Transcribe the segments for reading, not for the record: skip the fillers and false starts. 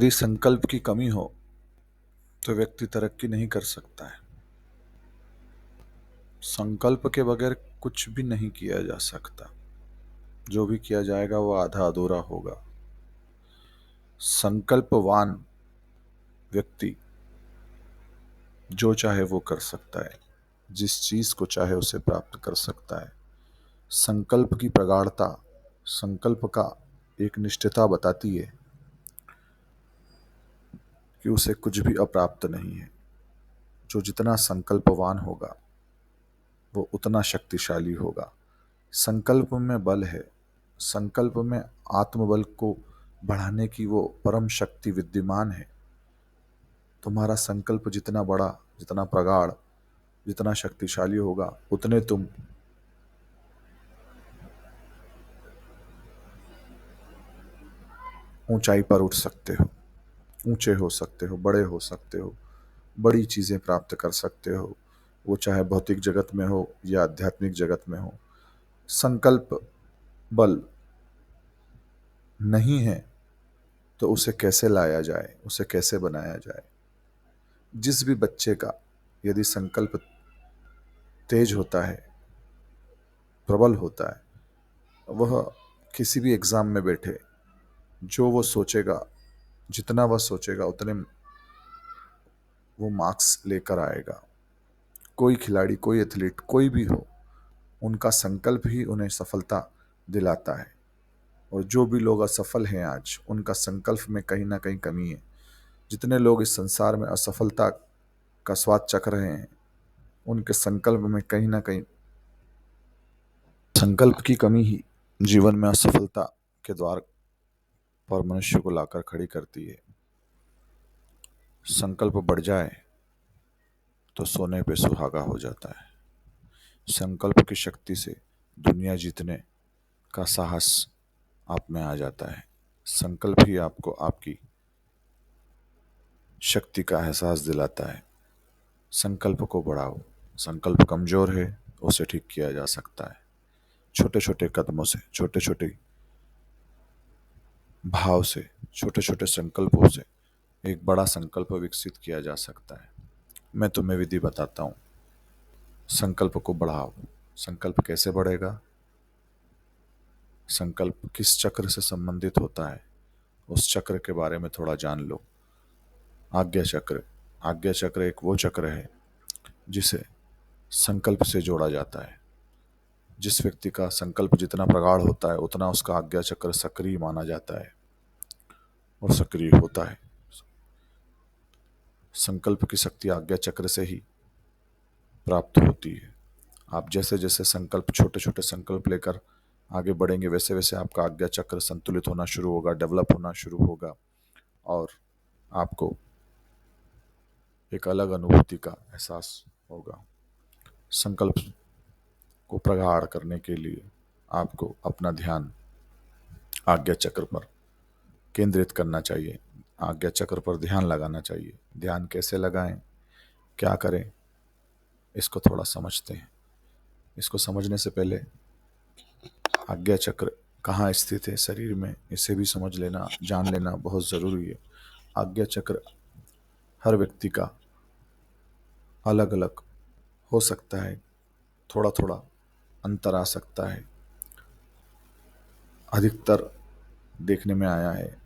यदि संकल्प की कमी हो तो व्यक्ति तरक्की नहीं कर सकता है। संकल्प के बगैर कुछ भी नहीं किया जा सकता। जो भी किया जाएगा वो आधा अधूरा होगा। संकल्पवान व्यक्ति जो चाहे वो कर सकता है, जिस चीज को चाहे उसे प्राप्त कर सकता है। संकल्प की प्रगाढ़ता, संकल्प का एक निष्ठता बताती है कि उसे कुछ भी अप्राप्त नहीं है। जो जितना संकल्पवान होगा वो उतना शक्तिशाली होगा। संकल्प में बल है। संकल्प में आत्मबल को बढ़ाने की वो परम शक्ति विद्यमान है। तुम्हारा संकल्प जितना बड़ा, जितना प्रगाढ़, जितना शक्तिशाली होगा, उतने तुम ऊंचाई पर उठ सकते हो, ऊंचे हो सकते हो, बड़े हो सकते हो, बड़ी चीजें प्राप्त कर सकते हो। वो चाहे भौतिक जगत में हो या आध्यात्मिक जगत में हो। संकल्प बल नहीं है तो उसे कैसे लाया जाए, उसे कैसे बनाया जाए। जिस भी बच्चे का यदि संकल्प तेज होता है, प्रबल होता है, वह किसी भी एग्जाम में बैठे, जो वो सोचेगा, जितना वह सोचेगा उतने वो मार्क्स लेकर आएगा। कोई खिलाड़ी, कोई एथलीट, कोई भी हो, उनका संकल्प ही उन्हें सफलता दिलाता है। और जो भी लोग असफल हैं आज, उनका संकल्प में कहीं ना कहीं कमी है। जितने लोग इस संसार में असफलता का स्वाद चख रहे हैं, उनके संकल्प में कहीं ना कहीं, संकल्प की कमी ही जीवन में असफलता के द्वार पर मनुष्य को लाकर खड़ी करती है। संकल्प बढ़ जाए तो सोने पे सुहागा हो जाता है। संकल्प की शक्ति से दुनिया जीतने का साहस आप में आ जाता है। संकल्प ही आपको आपकी शक्ति का एहसास दिलाता है। संकल्प को बढ़ाओ। संकल्प कमजोर है, उसे ठीक किया जा सकता है। छोटे छोटे कदमों से, छोटे छोटे भाव से, छोटे छोटे संकल्पों से एक बड़ा संकल्प विकसित किया जा सकता है। मैं तुम्हें विधि बताता हूँ। संकल्प को बढ़ाओ। संकल्प कैसे बढ़ेगा? संकल्प किस चक्र से संबंधित होता है, उस चक्र के बारे में थोड़ा जान लो। आज्ञा चक्र। आज्ञा चक्र एक वो चक्र है जिसे संकल्प से जोड़ा जाता है। जिस व्यक्ति का संकल्प जितना प्रगाढ़ होता है, उतना उसका आज्ञा चक्र सक्रिय माना जाता है और सक्रिय होता है। संकल्प की शक्ति आज्ञा चक्र से ही प्राप्त होती है। आप जैसे जैसे संकल्प, छोटे छोटे संकल्प लेकर आगे बढ़ेंगे, वैसे वैसे आपका आज्ञा चक्र संतुलित होना शुरू होगा, डेवलप होना शुरू होगा और आपको एक अलग अनुभूति का एहसास होगा। संकल्प को प्रगाढ़ करने के लिए आपको अपना ध्यान आज्ञा चक्र पर केंद्रित करना चाहिए। आज्ञा चक्र पर ध्यान लगाना चाहिए। ध्यान कैसे लगाएं, क्या करें, इसको थोड़ा समझते हैं। इसको समझने से पहले आज्ञा चक्र कहाँ स्थित है शरीर में, इसे भी समझ लेना, जान लेना बहुत ज़रूरी है। आज्ञा चक्र हर व्यक्ति का अलग अलग हो सकता है, थोड़ा थोड़ा अंतर आ सकता है। अधिकतर देखने में आया है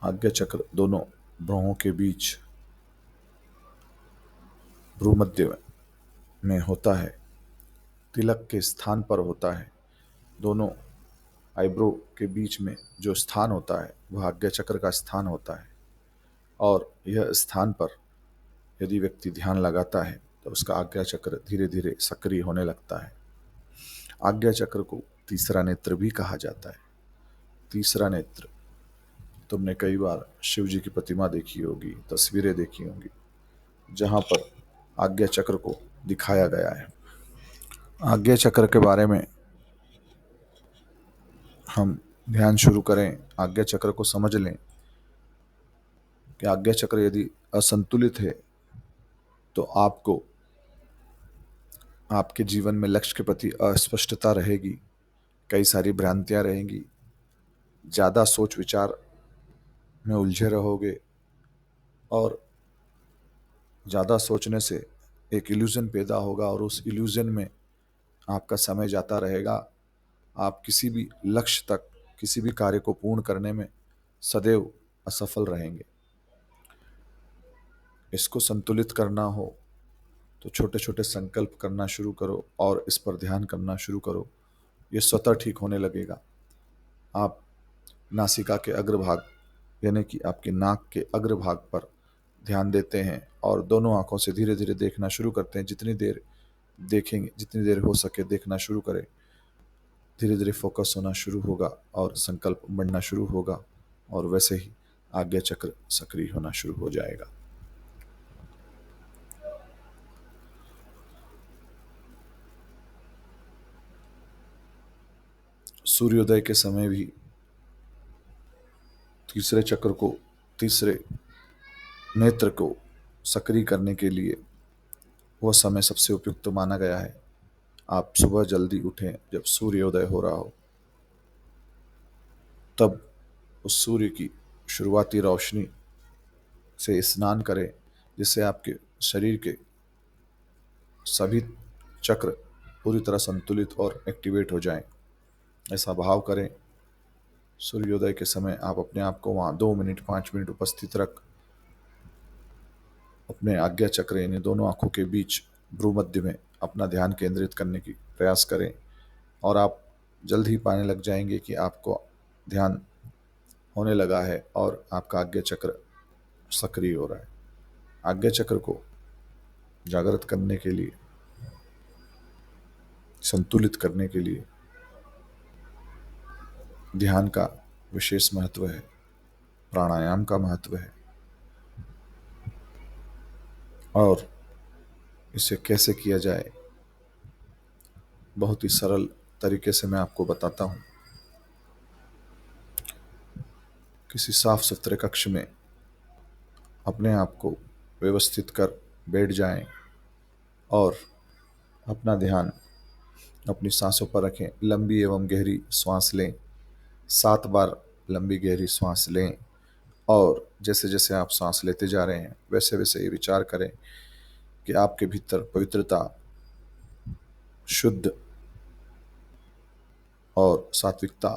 आज्ञा चक्र दोनों भ्रुओं के बीच, भ्रूमध्य में होता है, तिलक के स्थान पर होता है। दोनों आईब्रो के बीच में जो स्थान होता है वह आज्ञा चक्र का स्थान होता है। और यह स्थान पर यदि व्यक्ति ध्यान लगाता है तो उसका आज्ञा चक्र धीरे धीरे सक्रिय होने लगता है। आज्ञा चक्र को तीसरा नेत्र भी कहा जाता है। तीसरा नेत्र, तुमने कई बार शिव जी की प्रतिमा देखी होगी, तस्वीरें देखी होंगी, जहां पर आज्ञा चक्र को दिखाया गया है। आज्ञा चक्र के बारे में हम ध्यान शुरू करें, आज्ञा चक्र को समझ लें कि आज्ञा चक्र यदि असंतुलित है तो आपको आपके जीवन में लक्ष्य के प्रति अस्पष्टता रहेगी, कई सारी भ्रांतियां रहेंगी, ज़्यादा सोच विचार में उलझे रहोगे और ज़्यादा सोचने से एक इल्यूजन पैदा होगा और उस इल्यूजन में आपका समय जाता रहेगा। आप किसी भी लक्ष्य तक, किसी भी कार्य को पूर्ण करने में सदैव असफल रहेंगे। इसको संतुलित करना हो तो छोटे छोटे संकल्प करना शुरू करो और इस पर ध्यान करना शुरू करो। ये स्वतः ठीक होने लगेगा। आप नासिका के अग्रभाग यानी कि आपके नाक के अग्रभाग पर ध्यान देते हैं और दोनों आंखों से धीरे धीरे देखना शुरू करते हैं। जितनी देर देखेंगे, जितनी देर हो सके देखना शुरू करें, धीरे धीरे फोकस होना शुरू होगा और संकल्प बढ़ना शुरू होगा और वैसे ही आज्ञा चक्र सक्रिय होना शुरू हो जाएगा। सूर्योदय के समय भी तीसरे चक्र को, तीसरे नेत्र को सक्रिय करने के लिए वह समय सबसे उपयुक्त माना गया है। आप सुबह जल्दी उठें जब सूर्योदय हो रहा हो, तब उस सूर्य की शुरुआती रोशनी से स्नान करें, जिससे आपके शरीर के सभी चक्र पूरी तरह संतुलित और एक्टिवेट हो जाएं। ऐसा भाव करें। सूर्योदय के समय आप अपने आप को वहाँ 2 मिनट 5 मिनट उपस्थित रख अपने आज्ञा चक्र यानी दोनों आंखों के बीच भ्रूमध्य में अपना ध्यान केंद्रित करने की प्रयास करें और आप जल्द ही पाने लग जाएंगे कि आपको ध्यान होने लगा है और आपका आज्ञा चक्र सक्रिय हो रहा है। आज्ञा चक्र को जागृत करने के लिए, संतुलित करने के लिए ध्यान का विशेष महत्व है, प्राणायाम का महत्व है। और इसे कैसे किया जाए, बहुत ही सरल तरीके से मैं आपको बताता हूँ। किसी साफ सुथरे कक्ष में अपने आप को व्यवस्थित कर बैठ जाएं और अपना ध्यान अपनी सांसों पर रखें। लंबी एवं गहरी श्वास लें, 7 बार लंबी गहरी श्वास लें और जैसे जैसे आप सांस लेते जा रहे हैं वैसे वैसे ये विचार करें कि आपके भीतर पवित्रता, शुद्ध और सात्विकता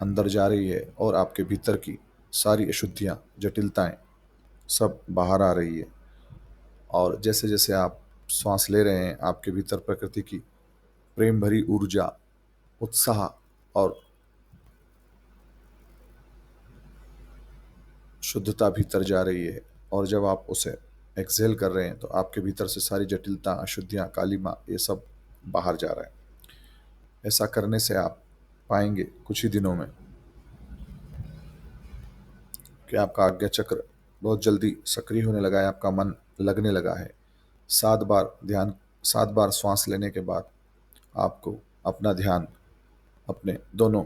अंदर जा रही है और आपके भीतर की सारी अशुद्धियाँ, जटिलताएं सब बाहर आ रही है। और जैसे जैसे आप श्वास ले रहे हैं आपके भीतर प्रकृति की प्रेम भरी ऊर्जा, उत्साह और शुद्धता भीतर जा रही है। और जब आप उसे एक्सहेल कर रहे हैं तो आपके भीतर से सारी जटिलता, अशुद्धियाँ, कालिमा ये सब बाहर जा रहा है। ऐसा करने से आप पाएंगे कुछ ही दिनों में कि आपका आज्ञा चक्र बहुत जल्दी सक्रिय होने लगा है, आपका मन लगने लगा है। 7 बार ध्यान, 7 बार श्वास लेने के बाद आपको अपना ध्यान अपने दोनों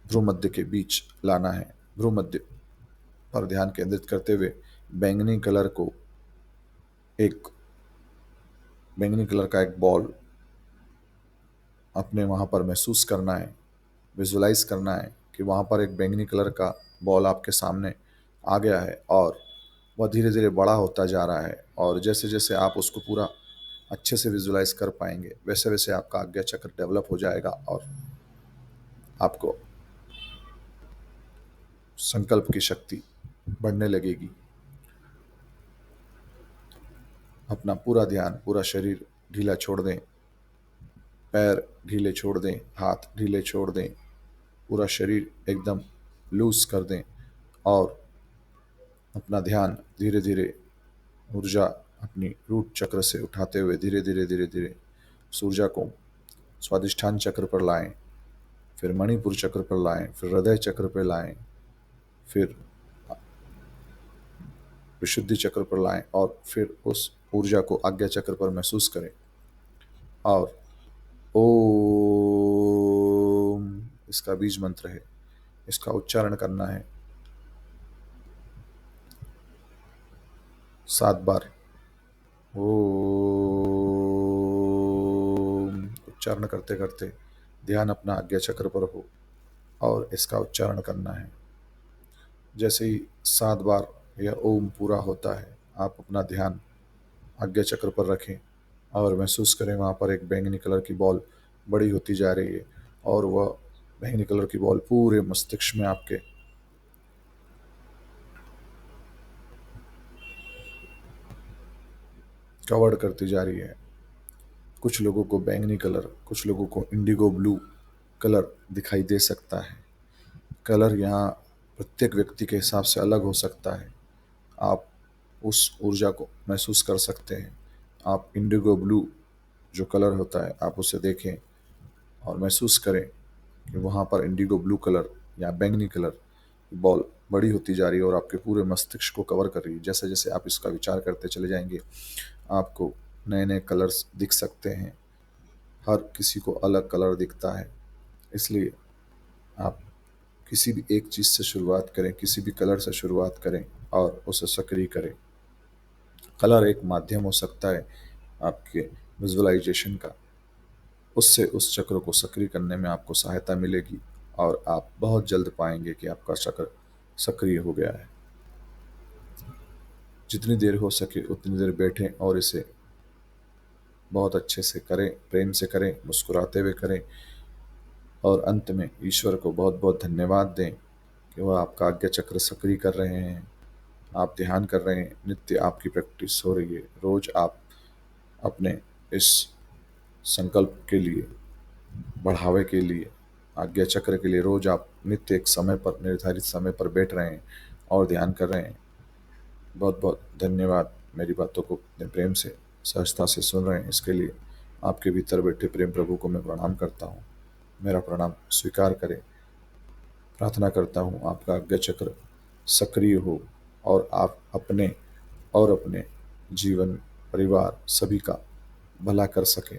भ्रूमध्य के बीच लाना है। भ्रूमध्य पर ध्यान केंद्रित करते हुए बैंगनी कलर को, एक बैंगनी कलर का एक बॉल अपने वहाँ पर महसूस करना है, विजुलाइज करना है कि वहाँ पर एक बैंगनी कलर का बॉल आपके सामने आ गया है और वह धीरे धीरे बड़ा होता जा रहा है। और जैसे जैसे आप उसको पूरा अच्छे से विजुलाइज कर पाएंगे वैसे वैसे आपका आज्ञा चक्र डेवलप हो जाएगा और आपको संकल्प की शक्ति बढ़ने लगेगी। अपना पूरा ध्यान, पूरा शरीर ढीला छोड़ दें, पैर ढीले छोड़ दें, हाथ ढीले छोड़ दें, पूरा शरीर एकदम लूज कर दें और अपना ध्यान धीरे धीरे ऊर्जा अपनी रूट चक्र से उठाते हुए धीरे धीरे धीरे धीरे उस ऊर्जा को स्वादिष्ठान चक्र पर लाएं, फिर मणिपुर चक्र पर लाएं, फिर हृदय चक्र पर लाएं, फिर विशुद्धि चक्र पर लाएं और फिर उस ऊर्जा को आज्ञा चक्र पर महसूस करें। और ओम इसका बीज मंत्र है, इसका उच्चारण करना है 7 बार। ओम उच्चारण करते करते ध्यान अपना आज्ञा चक्र पर हो। और इसका उच्चारण करना है। जैसे ही 7 बार यह ओम पूरा होता है, आप अपना ध्यान आज्ञा चक्र पर रखें और महसूस करें वहाँ पर एक बैंगनी कलर की बॉल बड़ी होती जा रही है, और वह बैंगनी कलर की बॉल पूरे मस्तिष्क में आपके कवर करती जा रही है। कुछ लोगों को बैंगनी कलर, कुछ लोगों को इंडिगो ब्लू कलर दिखाई दे सकता है। कलर यहाँ प्रत्येक व्यक्ति के हिसाब से अलग हो सकता है। आप उस ऊर्जा को महसूस कर सकते हैं। आप इंडिगो ब्लू जो कलर होता है, आप उसे देखें और महसूस करें कि वहाँ पर इंडिगो ब्लू कलर या बैंगनी कलर की बॉल बड़ी होती जा रही है और आपके पूरे मस्तिष्क को कवर कर रही है। जैसे जैसे आप इसका विचार करते चले जाएंगे, आपको नए नए कलर्स दिख सकते हैं। हर किसी को अलग कलर दिखता है, इसलिए आप किसी भी एक चीज़ से शुरुआत करें, किसी भी कलर से शुरुआत करें और उसे सक्रिय करें। कलर एक माध्यम हो सकता है आपके विजुअलाइजेशन का। उससे उस चक्र को सक्रिय करने में आपको सहायता मिलेगी और आप बहुत जल्द पाएंगे कि आपका चक्र सक्रिय हो गया है। जितनी देर हो सके उतनी देर बैठें और इसे बहुत अच्छे से करें, प्रेम से करें, मुस्कुराते हुए करें और अंत में ईश्वर को बहुत बहुत धन्यवाद दें कि वह आपका आज्ञा चक्र सक्रिय कर रहे हैं। आप ध्यान कर रहे हैं, नित्य आपकी प्रैक्टिस हो रही है। रोज आप अपने इस संकल्प के लिए, बढ़ावे के लिए, आज्ञा चक्र के लिए रोज आप नित्य एक समय पर, निर्धारित समय पर बैठ रहे हैं और ध्यान कर रहे हैं। बहुत बहुत धन्यवाद। मेरी बातों को इतने प्रेम से, सहजता से सुन रहे हैं, इसके लिए आपके भीतर बैठे प्रेम प्रभु को मैं प्रणाम करता हूँ। मेरा प्रणाम स्वीकार करें। प्रार्थना करता हूँ आपका आज्ञा चक्र सक्रिय हो और आप अपने और अपने जीवन, परिवार सभी का भला कर सकें।